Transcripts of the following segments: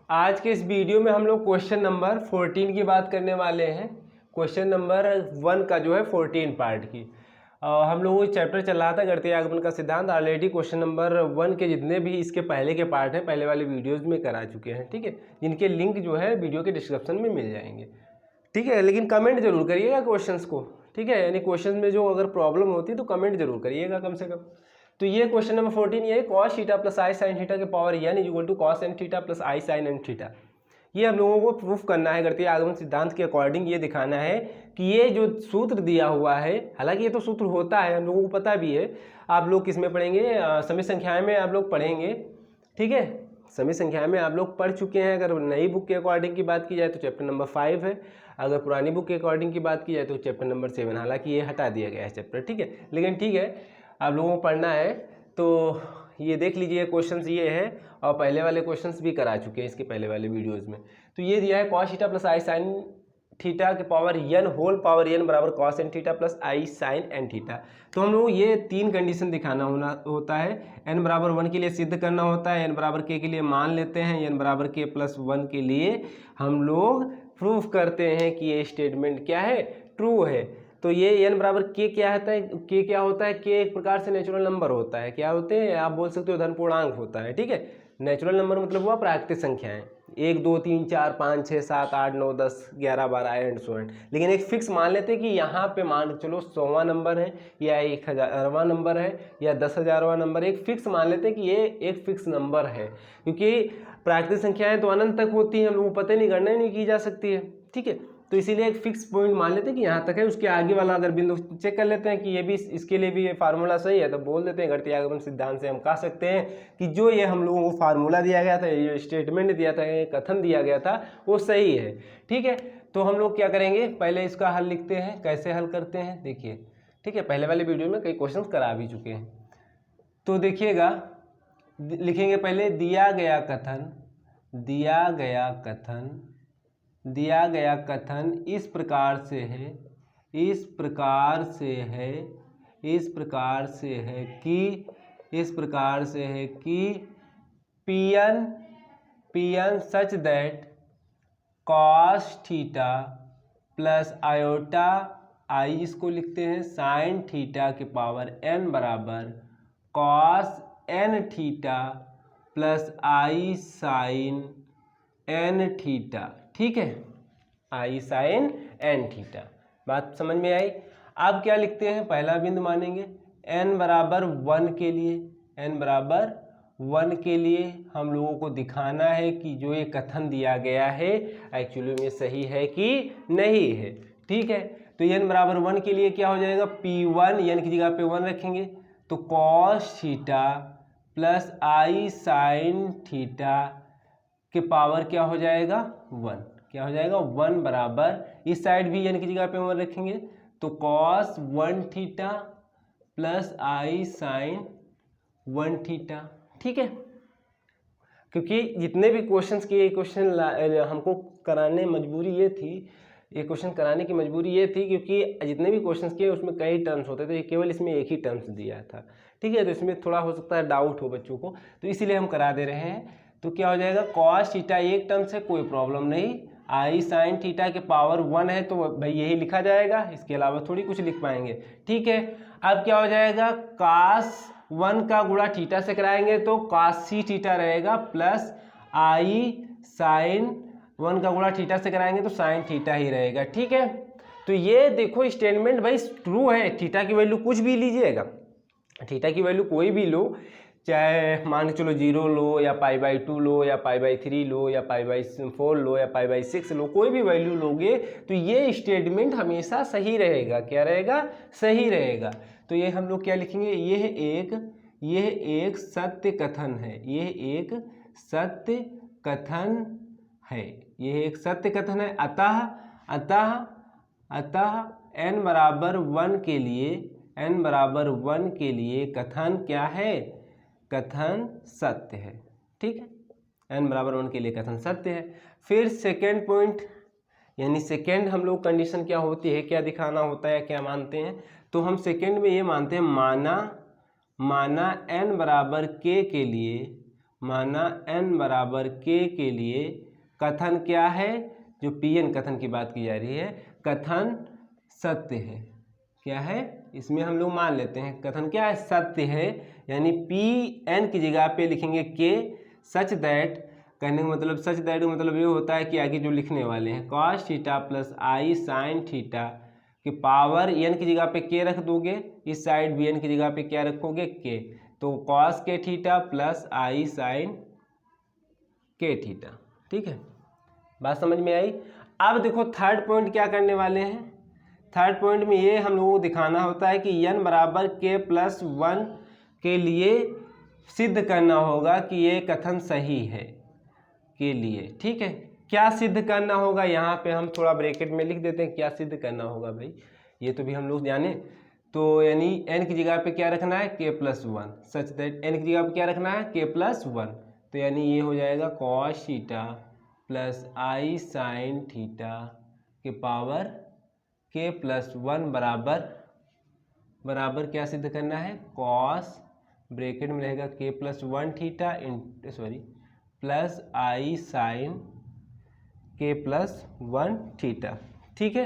आज के इस वीडियो में हम लोग क्वेश्चन नंबर 14 की बात करने वाले हैं। क्वेश्चन नंबर 1 का जो है 14 पार्ट की हम लोगों को चैप्टर चल रहा था गणितीय आगमन का सिद्धांत। ऑलरेडी क्वेश्चन नंबर 1 के जितने भी इसके पहले के पार्ट हैं पहले वाले वीडियोस में करा चुके हैं, ठीक है, जिनके लिंक जो है वीडियो के डिस्क्रिप्शन में मिल जाएंगे, ठीक है। लेकिन कमेंट जरूर करिएगा क्वेश्चंस को, ठीक है, यानी क्वेश्चन में जो अगर प्रॉब्लम होती है तो कमेंट जरूर करिएगा कम से कम। तो ये क्वेश्चन नंबर 14 ये cos theta plus i sine theta के power n equal to cos n theta plus i sine n theta. ये हम लोगों को प्रूफ करना है गणितीय आगमन सिद्धांत के अकॉर्डिंग। ये दिखाना है कि ये जो सूत्र दिया हुआ है, हालांकि ये तो सूत्र होता है, हम लोगों को पता भी है। आप लोग किस में पढ़ेंगे, समय संख्याएं में आप लोग पढ़ेंगे, ठीक है, समय संख्या में आप लोग पढ़ चुके हैं। अगर नई बुक के अकॉर्डिंग की बात की जाए तो चैप्टर नंबर 5 है, अगर पुरानी बुक के अकॉर्डिंग की बात की जाए तो चैप्टर नंबर 7। हालांकि ये हटा दिया गया है चैप्टर, ठीक है, लेकिन ठीक है आप लोगों को पढ़ना है। तो ये देख लीजिए क्वेश्चंस ये है, और पहले वाले क्वेश्चंस भी करा चुके हैं इसके पहले वाले वीडियोज़ में। तो ये दिया है cos theta plus i sine theta के power n whole power n बराबर cos n theta plus i sine n theta. तो हम लोग ये 3 कंडीशन दिखाना होता है। n बराबर 1 के लिए सिद्ध करना होता है, n बराबर k के लिए मान लेते हैं, n बराबर k प्लस 1 के लिए हम लोग प्रूफ करते हैं कि ये स्टेटमेंट क्या है, ट्रू है। तो ये n बराबर k क्या है, k क्या होता है, k एक प्रकार से नेचुरल नंबर होता है। क्या होते हैं, आप बोल सकते हो धन पूर्णांक होता है, ठीक है। नेचुरल नंबर मतलब हुआ प्राकृतिक संख्याएं, 1 2 3 4 5 6 7 8 9 10 11 12 एंड सो एंड। लेकिन एक फिक्स मान लेते हैं कि यहाँ पे मान चलो 100वां नंबर है या 1000वां नंबर है या 10,000वां नंबर, एक फिक्स मान लेते हैं कि ये एक फिक्स नंबर है, क्योंकि प्राकृतिक संख्याएं तो अनंत तक होती हैं, हम लोगों को पता नहीं, गणना नहीं की जा सकती है, ठीक है। तो इसीलिए एक फिक्स पॉइंट मान लेते हैं कि यहाँ तक है, उसके आगे वाला अगर बिंदु चेक कर लेते हैं कि ये भी इसके लिए भी ये फार्मूला सही है, तो बोल देते हैं गणितीय आगमन सिद्धांत से हम कह सकते हैं कि जो ये हम लोगों को फार्मूला दिया गया था, ये स्टेटमेंट दिया था, ये कथन दिया गया था, वो सही है, ठीक है। तो हम लोग क्या करेंगे, पहले इसका हल लिखते हैं। कैसे हल करते हैं देखिए, ठीक है, पहले वाले वीडियो में कई क्वेश्चन करा भी चुके हैं। तो देखिएगा, लिखेंगे पहले दिया गया कथन इस प्रकार से है कि Pn such that cos theta plus iota i, इसको लिखते हैं साइन थीटा के पावर n बराबर cos n theta plus i sine n theta, ठीक है, आई साइन n थीटा। बात समझ में आई। अब क्या लिखते हैं, पहला बिंदु मानेंगे n बराबर 1 के लिए, n बराबर 1 के लिए हम लोगों को दिखाना है कि जो ये कथन दिया गया है एक्चुअली में सही है कि नहीं है, ठीक है। तो n बराबर 1 के लिए क्या हो जाएगा, P1 n की जगह पे 1 रखेंगे तो cos theta plus i sine theta के पावर क्या हो जाएगा 1, क्या हो जाएगा 1 बराबर, इस साइड भी n की जगह पे 1 रखेंगे तो cos 1 theta plus i sign 1 theta, ठीक है। क्योंकि जितने भी क्वेश्चंस किए, क्वेश्चन हमको कराने मजबूरी ये थी, ये क्वेश्चन कराने की मजबूरी ये थी क्योंकि जितने भी क्वेश्चंस किए उसमें कई टर्म्स होते थे, केवल इसमें एक ही टर्म्स दिया था, ठीक है। तो इसमें थोड़ा हो सकता है डाउट हो बच्चों को, तो इसीलिए हम करा दे रहे हैं। तो क्या हो जाएगा, cos थीटा एक टर्म से कोई प्रॉब्लम नहीं, आई साइन थीटा के पावर 1 है तो भाई यही लिखा जाएगा, इसके अलावा थोड़ी कुछ लिख पाएंगे, ठीक है। अब क्या हो जाएगा, cos 1 का गुणा थीटा से कराएंगे तो cos थीटा रहेगा प्लस आई साइन 1 का गुणा थीटा से कराएंगे तो साइन थीटा ही रहेगा, ठीक है। तो ये देखो स्टेटमेंट भाई ट्रू है। थीटा की वैल्यू कुछ भी लीजिएगा, थीटा की वैल्यू कोई भी लो, चाहे मान के चलो 0 लो या π/2 लो या π/3 लो या π/4 लो या π/6 लो, कोई भी वैल्यू लोगे तो ये स्टेटमेंट हमेशा सही रहेगा। क्या रहेगा, सही रहेगा। तो ये हम लोग क्या लिखेंगे, यह एक सत्य कथन है, यह एक सत्य कथन है। अतः n बराबर 1 के लिए कथन क्या है, कथन सत्य है, ठीक है। n बराबर 1 के लिए कथन सत्य है। फिर सेकेंड पॉइंट, यानी सेकेंड हम लोग कंडीशन क्या होती है, क्या दिखाना होता है, क्या मानते हैं, तो हम सेकेंड में ये मानते हैं, माना n बराबर k के लिए माना n बराबर k के लिए कथन क्या है, जो Pn कथन की बात की जा रही है, कथन सत्य है। क्या है, इसमें हम लोग मान लेते हैं कथन क्या है, सत्य है। यानी Pn की जगह पे लिखेंगे k, सच दैट, कहने का मतलब सच दैट का मतलब ये होता है कि आगे जो लिखने वाले हैं cos theta plus i sine theta कि पावर n की जगह पे k रख दोगे, इस साइड भी n की जगह पे क्या रखोगे, k, तो cos k theta plus i sign k theta. ठीक है, बात समझ में आई। अब देखो थर्ड पॉइंट क्या करने वाले हैं। थर्ड पॉइंट में ये हम लोगों को दिखाना होता है कि n बराबर k प्लस 1 के लिए सिद्ध करना होगा कि ये कथन सही है के लिए। ठीक है, क्या सिद्ध करना होगा, यहाँ पे हम थोड़ा ब्रैकेट में लिख देते हैं क्या सिद्ध करना होगा भाई, ये तो भी हम लोग जाने। तो यानी n की जगह पे क्या रखना है, k plus 1, such that n की जगह पे क्या रखना है, k प्लस 1, तो यानी ये हो जाएगा cos theta plus i sine theta के पावर k प्लस 1 बराबर क्या सिद्ध करना है, cos, ब्रैकेट में रहेगा k plus 1 theta plus i sign k plus 1 theta. ठीक है,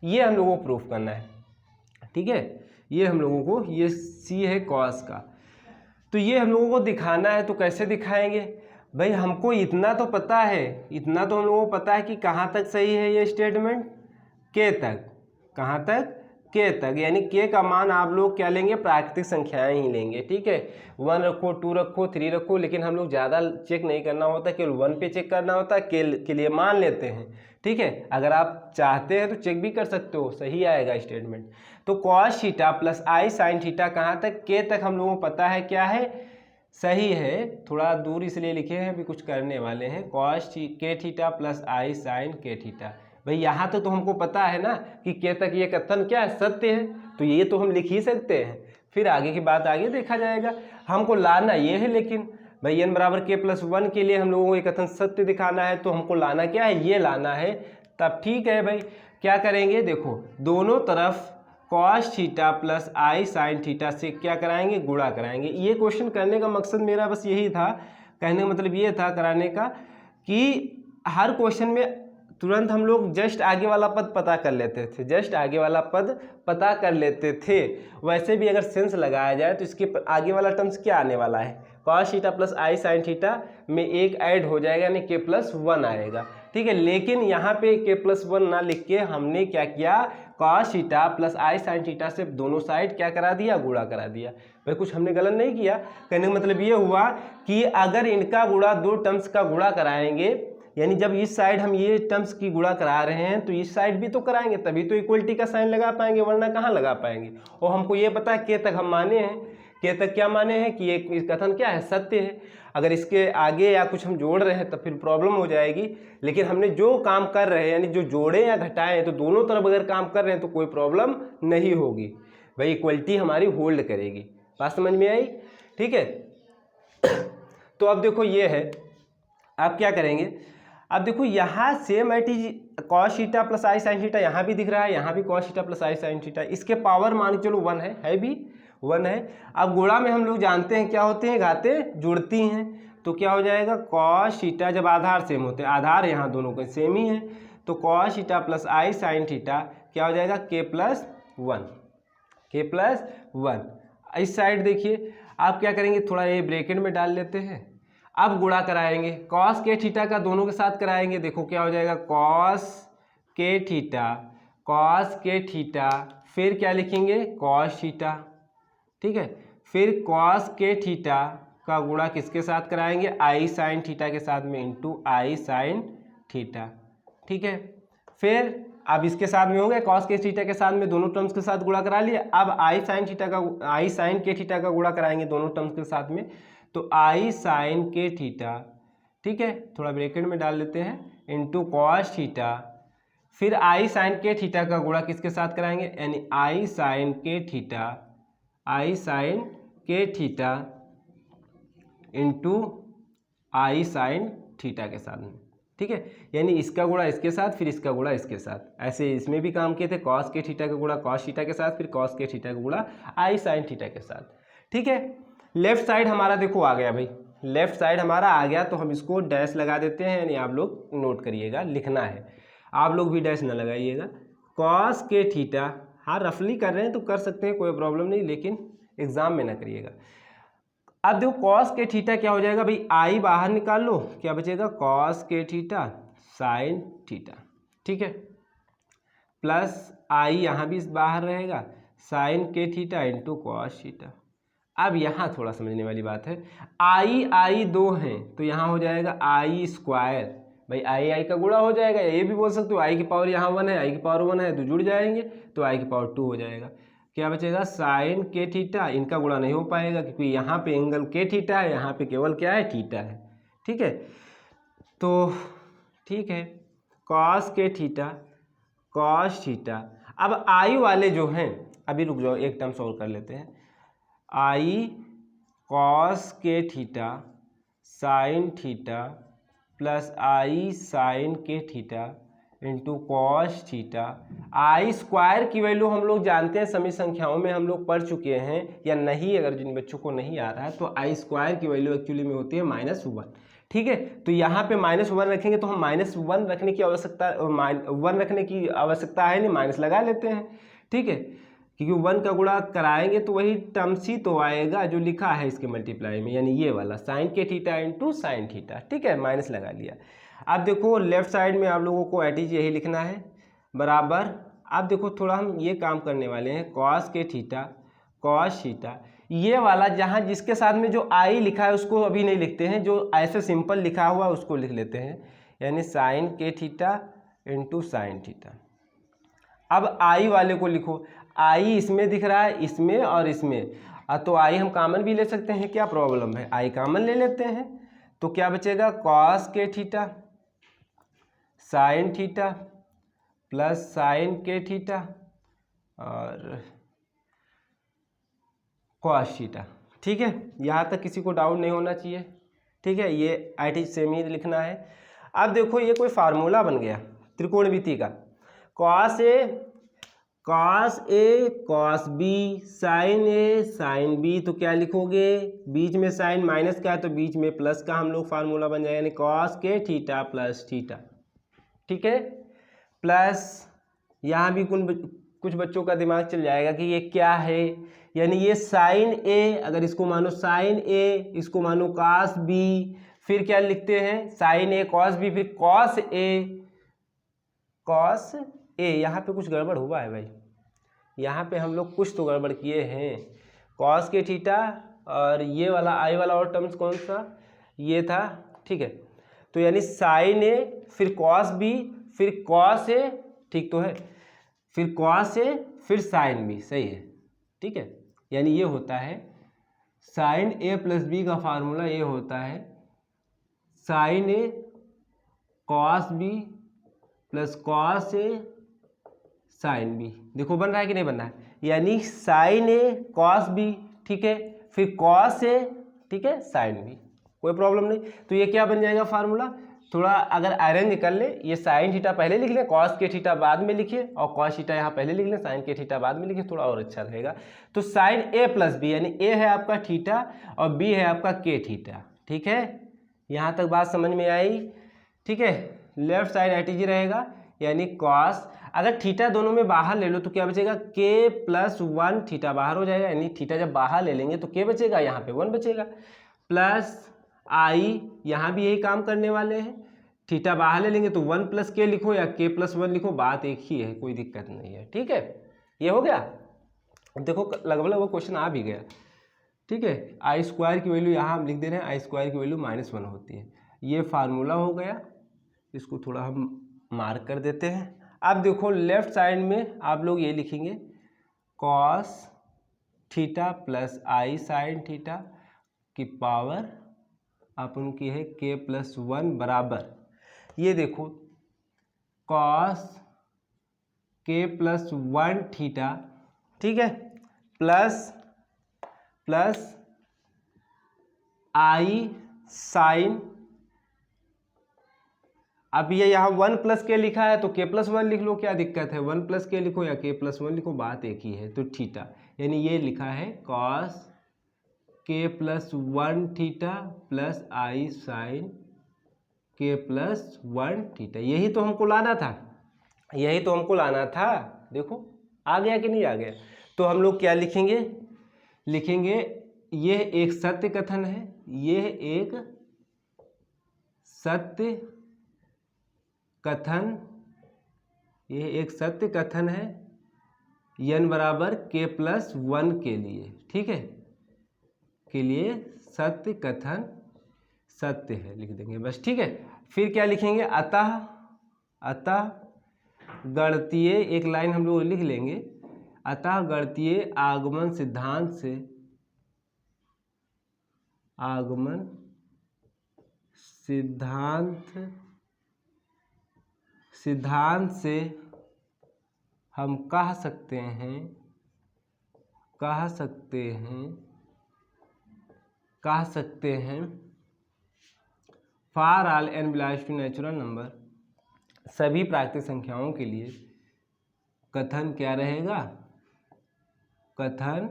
ये हम लोगों को प्रूफ करना है। ठीक है, ये हम लोगों को, ये c है cos का, तो ये हम लोगों को दिखाना है। तो कैसे दिखाएंगे भाई, हमको इतना तो पता है, इतना तो हम लोगों को पता है कि कहाँ तक सही है ये स्टेटमेंट, k तक, कहाँ तक, k तक, यानी k का मान आप लोग क्या लेंगे, प्राकृतिक संख्याएं ही लेंगे। ठीक है, 1 रखो, 2 रखो, 3 रखो, लेकिन हम लोग ज़्यादा चेक नहीं करना होता, केवल 1 पे चेक करना होता है, k के लिए मान लेते हैं। ठीक है, अगर आप चाहते हैं तो चेक भी कर सकते हो, सही आएगा स्टेटमेंट। तो cos theta plus i sine theta कहाँ तक, k तक हम लोगों को पता है क्या है, सही है। थोड़ा दूर इसलिए लिखे हैं, अभी कुछ करने वाले हैं, cos k theta plus i sign k theta. भाई यहाँ तक तो हमको पता है ना कि k तक ये कथन क्या है, सत्य है, तो ये तो हम लिख ही सकते हैं, फिर आगे की बात आगे देखा जाएगा। हमको लाना ये है, लेकिन भाई n बराबर k प्लस 1 के लिए हम लोगों को ये कथन सत्य दिखाना है, तो हमको लाना क्या है, ये लाना है। तब ठीक है भाई, क्या करेंगे, देखो दोनों तरफ cos theta plus i sine theta से क्या कराएंगे, गुणा कराएंगे। ये क्वेश्चन करने का मकसद मेरा बस यही था, कहने का मतलब ये था कराने का कि हर क्वेश्चन में तुरंत हम लोग जस्ट आगे वाला पद पता कर लेते थे, जस्ट आगे वाला पद पता कर लेते थे। वैसे भी अगर सेंस लगाया जाए तो इसके आगे वाला टर्म्स क्या आने वाला है, cos theta plus i sine theta में एक ऐड हो जाएगा, यानी k प्लस 1 आएगा। ठीक है, लेकिन यहाँ पे k प्लस 1 ना लिख के हमने क्या किया, cos theta plus i sine theta से दोनों साइड क्या करा दिया, गुणा करा दिया। भाई कुछ हमने गलत नहीं किया, कहने का मतलब ये हुआ कि अगर इनका गुणा दो टर्म्स का गुणा कराएंगे, यानी जब इस साइड हम ये टर्म्स की गुणा करा रहे हैं तो इस साइड भी तो कराएंगे, तभी तो इक्वलिटी का साइन लगा पाएंगे, वरना कहाँ लगा पाएंगे। और हमको ये पता है k तक हम माने हैं, k तक क्या माने हैं कि ये कथन क्या है, सत्य है। अगर इसके आगे या कुछ हम जोड़ रहे हैं तो फिर प्रॉब्लम हो जाएगी, लेकिन हमने जो काम कर रहे हैं, यानी जो जोड़े या घटाएं, तो दोनों तरफ अगर काम कर रहे हैं तो कोई प्रॉब्लम नहीं होगी भाई, इक्वलिटी हमारी होल्ड करेगी। बात समझ में आई। ठीक है, तो अब देखो ये है, आप क्या करेंगे, अब देखो यहाँ same at is cos theta plus i sine theta, यहाँ भी दिख रहा है, यहाँ भी cos theta plus i sine theta, इसके पावर मान के चलो 1 है भी 1 है। अब गुणा में हम लोग जानते हैं क्या होते हैं, घातें जुड़ती हैं, तो क्या हो जाएगा, cos थीटा जब आधार सेम होते हैं, आधार यहाँ दोनों के सेम ही है, तो cos theta plus i sine theta क्या हो जाएगा, k प्लस 1, k प्लस 1। इस साइड देखिए आप क्या करेंगे, थोड़ा ये ब्रैकेट में डाल लेते हैं, अब गुणा कराएंगे, cos k थीटा का दोनों के साथ कराएंगे, देखो क्या हो जाएगा, cos k थीटा, फिर क्या लिखेंगे, cos थीटा। ठीक है, फिर cos k थीटा का गुणा किसके साथ कराएंगे, आई साइन थीटा के साथ में, इंटू आई साइन थीटा। ठीक है, फिर अब इसके साथ में हो गया, cos k थीटा के साथ में दोनों टर्म्स के साथ गुणा करा लिए। अब आई साइन k थीटा का गुणा कराएंगे दोनों टर्म्स के साथ में, तो आई साइन k थीटा, ठीक है, थोड़ा ब्रैकेट में डाल लेते हैं, इंटू cos थीटा, फिर आई साइन k थीटा का गुणा किसके साथ कराएंगे, यानी आई साइन k थीटा इंटू आई साइन थीटा के साथ में। ठीक है, यानी इसका गुणा इसके साथ, फिर इसका गुणा इसके साथ, ऐसे इसमें भी काम किए थे, cos k थीटा का गुणा cos थीटा के साथ, फिर cos k थीटा का गुणा आई साइन थीटा के साथ। ठीक है, लेफ्ट साइड हमारा देखो आ गया भाई, लेफ्ट साइड हमारा आ गया तो हम इसको डैश लगा देते हैं, यानी आप लोग नोट करिएगा, लिखना है, आप लोग भी डैश ना लगाइएगा। कॉस के थीटा, हाँ रफली कर रहे हैं तो कर सकते हैं, कोई प्रॉब्लम नहीं, लेकिन एग्जाम में ना करिएगा। अब देखो कॉस के थीटा क्या हो जाएगा भाई, आई बाहर निकाल लो, क्या बचेगा कॉस के थीटा साइन थीटा, ठीक है, प्लस आई यहाँ भी बाहर रहेगा, साइन के थीटा इंटू कॉस थीटा। अब यहाँ थोड़ा समझने वाली बात है, आई दो हैं तो यहाँ हो जाएगा आई स्क्वायर, भाई आई का गुणा हो जाएगा, ये भी बोल सकते हो आई की पावर यहाँ 1 है, आई की पावर 1 है तो जुड़ जाएंगे, तो आई की पावर 2 हो जाएगा। क्या बचेगा साइन के थीटा, इनका गुणा नहीं हो पाएगा क्योंकि यहाँ पे एंगल के थीटा है, यहाँ पे केवल क्या है थीटा है, ठीक है। तो ठीक है, कॉस के थीटा कॉस थीटा। अब आई वाले जो हैं, अभी रुक जाओ एक टर्म सॉल्व कर लेते हैं, आई कॉस के theta sine theta plus i sign के थीटा इंटू कॉस थीटा। आई स्क्वायर की वैल्यू हम लोग जानते हैं, सभी संख्याओं में हम लोग पढ़ चुके हैं या नहीं, अगर जिन बच्चों को नहीं आ रहा है तो आई स्क्वायर की वैल्यू एक्चुअली में होती है -1, ठीक है। तो यहाँ पे -1 रखेंगे तो हम -1 रखने की आवश्यकता 1 रखने की आवश्यकता है नहीं, माइनस लगा लेते हैं, ठीक है, क्योंकि 1 का गुणा कराएंगे तो वही टर्म्स ही तो आएगा जो लिखा है इसके मल्टीप्लाई में, यानी ये वाला साइन के थीटा इंटू साइन थीटा, ठीक है, माइनस लगा लिया। अब देखो लेफ्ट साइड में आप लोगों को एटीज यही लिखना है बराबर। अब देखो थोड़ा हम ये काम करने वाले हैं, कॉस के थीटा कॉस थीटा, ये वाला जहाँ जिसके साथ में जो आई लिखा है उसको अभी नहीं लिखते हैं, जो ऐसे सिंपल लिखा हुआ है उसको लिख लेते हैं, यानी साइन के थीटा इंटू साइन थीटा। अब आई वाले को लिखो, आई इसमें दिख रहा है, इसमें और इसमें, तो आई हम कॉमन भी ले सकते हैं, क्या प्रॉब्लम है, आई कॉमन ले लेते हैं, तो क्या बचेगा कॉस के theta sine theta plus sign के थीटा और कॉस थीटा, ठीक है। यहाँ तक किसी को डाउट नहीं होना चाहिए, ठीक है, ये आई सेम ही लिखना है। अब देखो ये कोई फार्मूला बन गया त्रिकोणमिति का, cos A cos B sign A sine B, तो क्या लिखोगे, बीच में साइन माइनस का है तो बीच में प्लस का हम लोग फार्मूला बन जाएगा, यानी कॉस के थीटा प्लस थीटा, ठीक है, प्लस यहाँ भी कुछ बच्चों का दिमाग चल जाएगा कि ये क्या है, यानी ये साइन ए, अगर इसको मानो साइन ए, इसको मानो कॉस बी, फिर क्या लिखते हैं साइन ए कॉस बी, फिर कॉस ए, यहाँ पे कुछ गड़बड़ हुआ है भाई, यहाँ पे हम लोग कुछ तो गड़बड़ किए हैं, कॉस के थीटा और ये वाला आई वाला और टर्म्स कौन सा ये था, ठीक है, तो यानी साइन ए फिर कॉस बी फिर कॉस ए, ठीक तो है, फिर कॉस ए फिर साइन बी, सही है, ठीक है, यानी ये होता है साइन ए प्लस बी का फार्मूला ये होता है sign A cos B plus cos A sine B, देखो बन रहा है कि नहीं बन रहा है, यानी साइन ए कॉस बी, ठीक है, फिर कॉस ए, ठीक है, साइन बी, कोई प्रॉब्लम नहीं। तो ये क्या बन जाएगा फार्मूला, थोड़ा अगर अरेंज कर ले, ये साइन थीटा पहले लिख लें, कॉस के थीटा बाद में लिखिए, और कॉस थीटा यहाँ पहले लिख लें, साइन के थीटा बाद में लिखिए, थोड़ा और अच्छा रहेगा। तो साइन ए प्लस बी, यानी ए है आपका थीटा और बी है आपका के थीटा, ठीक है, यहाँ तक बात समझ में आई, ठीक है। लेफ्ट साइड एटीजी रहेगा, यानी कॉस, अगर थीटा दोनों में बाहर ले लो तो क्या बचेगा के प्लस 1, थीटा बाहर हो जाएगा, यानी थीटा जब बाहर ले लेंगे तो के बचेगा, यहाँ पे 1 बचेगा, प्लस आई, यहाँ भी यही काम करने वाले हैं, थीटा बाहर ले लेंगे तो 1 प्लस के लिखो या के प्लस 1 लिखो, बात एक ही है, कोई दिक्कत नहीं है, ठीक है, ये हो गया। अब देखो लगभग वो क्वेश्चन आ भी गया, ठीक है, आई स्क्वायर की वैल्यू यहाँ हम लिख दे रहे हैं, आई स्क्वायर की वैल्यू -1 होती है, ये फार्मूला हो गया, इसको थोड़ा हम मार्क कर देते हैं। अब देखो लेफ्ट साइड में आप लोग ये लिखेंगे cos theta plus i sine theta की पावर अपन की है के प्लस 1 बराबर, ये देखो कॉस के प्लस 1 थीटा, ठीक है, प्लस आई साइन, अब ये यहाँ 1 प्लस के लिखा है तो के प्लस 1 लिख लो, क्या दिक्कत है, 1 प्लस के लिखो या के प्लस 1 लिखो, बात एक ही है, तो थीटा, यानी ये लिखा है कॉस के plus 1 theta plus i sign के प्लस 1 थीटा। यही तो हमको लाना था, यही तो हमको लाना था। देखो आ गया कि नहीं आ गया। तो हम लोग क्या लिखेंगे, लिखेंगे यह एक सत्य कथन है, यह एक सत्य कथन, यह एक सत्य कथन है n बराबर के प्लस 1 के लिए, ठीक है, के लिए सत्य कथन सत्य है, लिख देंगे बस, ठीक है। फिर क्या लिखेंगे, अतः, अतः गणितीय, एक लाइन हम लोग लिख लेंगे, अतः गणितीय आगमन सिद्धांत से, आगमन सिद्धांत से हम कह सकते हैं, कह सकते हैं for all n belongs to natural number, सभी प्राकृतिक संख्याओं के लिए कथन क्या रहेगा, कथन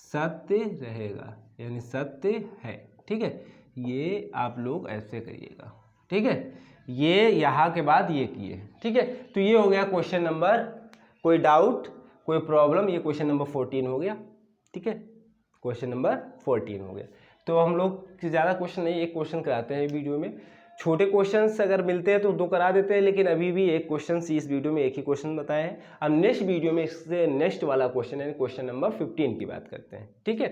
सत्य रहेगा, यानी सत्य है, ठीक है। ये आप लोग ऐसे करिएगा, ठीक है। ये यहाँ के बाद ये किए, ठीक है। तो ये हो गया क्वेश्चन नंबर, कोई डाउट कोई प्रॉब्लम, ये क्वेश्चन नंबर 14 हो गया, ठीक है, क्वेश्चन नंबर 14 हो गया। तो हम लोग ज़्यादा क्वेश्चन नहीं, एक क्वेश्चन कराते हैं वीडियो में। छोटे क्वेश्चंस अगर मिलते हैं तो 2 करा देते हैं, लेकिन अभी भी एक क्वेश्चन इस वीडियो में एक ही क्वेश्चन बताए हैं। अब नेक्स्ट वीडियो में इससे नेक्स्ट वाला क्वेश्चन यानी क्वेश्चन नंबर 15 की बात करते हैं, ठीक है।